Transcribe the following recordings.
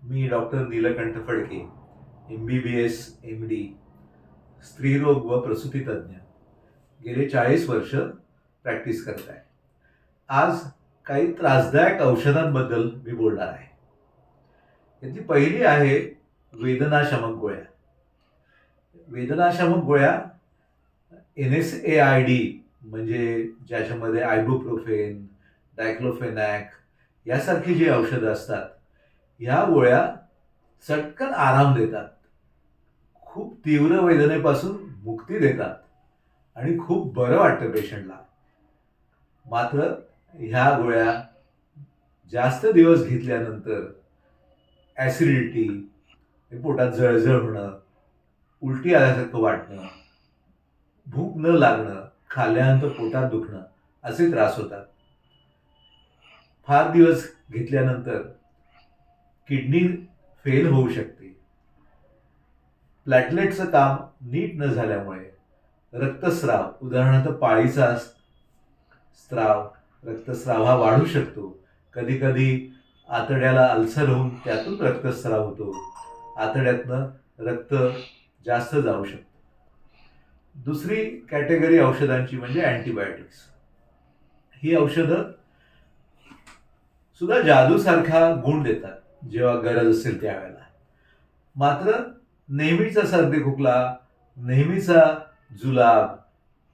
मी doctor Nilkanth Phadke, MBBS MD, स्त्रीरोग व प्रसूती तज्ज्ञ, गेले 40 वर्ष प्रॅक्टिस करत आहे. आज काही त्रासदायक औषधांबद्दल मी बोलणार आहे. यातली पहिली आहे वेदनाशमक गोळ्या. वेदनाशमक गोळ्या NSAID म्हणजे ज्याच्यामध्ये आयबुप्रोफेन, डायक्लोफेनॅक यासारखी जी औषधं असतात, ह्या गोळ्या चटकन आराम देतात. खूप तीव्र वेदनेपासून मुक्ती देतात आणि खूप बरं वाटतं पेशंटला. मात्र ह्या गोळ्या जास्त दिवस घेतल्यानंतर ॲसिडिटी, पोटात जळजळ होणं, उलटी आल्यासारखं वाटणं, भूक न लागणं, खाल्ल्यानंतर पोटात दुखणं असे त्रास होतात. फार दिवस घेतल्यानंतर किडनी फेल होऊ शकते. प्लॅटलेटचं काम नीट न झाल्यामुळे रक्तस्राव, उदाहरणार्थ पाळीचा स्त्राव, रक्तस्राव हा वाढू शकतो. कधी कधी आतड्याला अल्सर होऊन त्यातून रक्तस्राव होतो. आतड्यातनं रक्त जास्त जाऊ शकतं. दुसरी कॅटेगरी औषधांची म्हणजे अँटीबायोटिक्स. ही औषधं सुद्धा जादूसारखा गुण देतात जेव्हा गरज असेल त्यावेळेला. मात्र नेहमीचा सर्दी खोकला, नेहमीचा जुलाब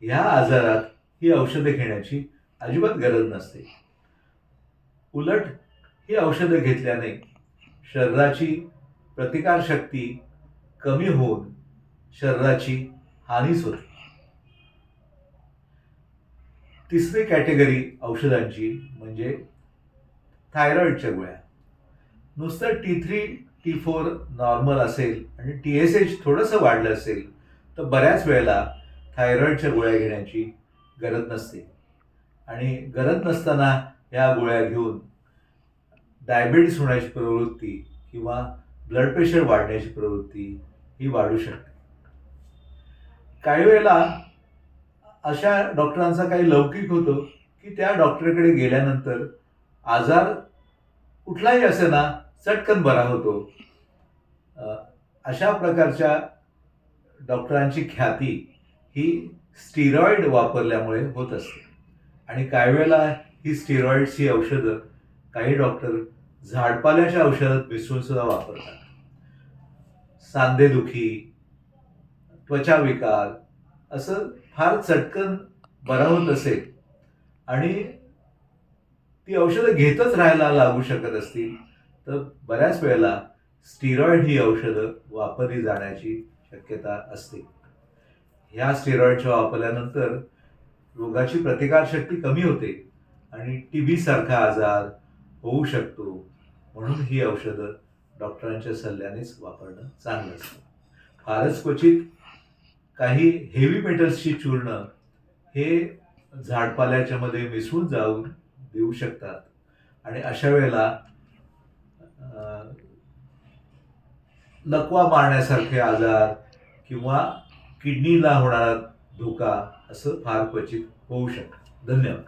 ह्या आजारात ही औषधं घेण्याची अजिबात गरज नसते. उलट ही औषधं घेतल्याने शरीराची प्रतिकारशक्ती कमी होऊन शरीराची हानीच होते. तिसरी कॅटेगरी औषधांची म्हणजे थायरॉइडच्या गोळ्या. नुसतं T3, T4 नॉर्मल असेल आणि TSH थोडंसं वाढलं असेल तर बऱ्याच वेळेला थायरॉइडच्या गोळ्या घेण्याची गरज नसते. आणि गरज नसताना ह्या गोळ्या घेऊन डायबिटीस होण्याची प्रवृत्ती किंवा ब्लड प्रेशर वाढण्याची प्रवृत्ती ही वाढू शकते. काही वेळेला अशा डॉक्टरांचा काही लौकिक होतो की त्या डॉक्टरकडे गेल्यानंतर आजार कुठलाही असेना चटकन बरा होतो. अशा प्रकारच्या डॉक्टरांची ख्याती ही स्टिरॉइड वापरल्यामुळे होत असते. आणि काही वेळेला ही स्टिरॉइड्सची औषधं काही डॉक्टर झाडपाल्याच्या औषधात मिसळून सुद्धा वापरतात. सांधेदुखी, त्वचा विकार असं फार चटकन बरा होत असेल आणि ती औषधं घेतच राहायला लागू शकत असतील तर बऱ्याच वेळेला स्टिरॉइड ही औषधं वापरली जाण्याची शक्यता असते. ह्या स्टिरॉइडच्या वापरल्यानंतर रोगाची प्रतिकारशक्ती कमी होते आणि TB सारखा आजार होऊ शकतो. म्हणून ही औषधं डॉक्टरांच्या सल्ल्यानेच वापरणं चांगलं असतं. फारच क्वचित काही हेवी मेटल्सची चूर्ण हे झाडपाल्याच्या मध्ये मिसळून जाऊन देऊ शकतात आणि अशा वेळेला लकवा मारण्यासारखे आजार किंवा किडनीला होणारा धोका असं फार क्वचित होऊ शकतं. धन्यवाद.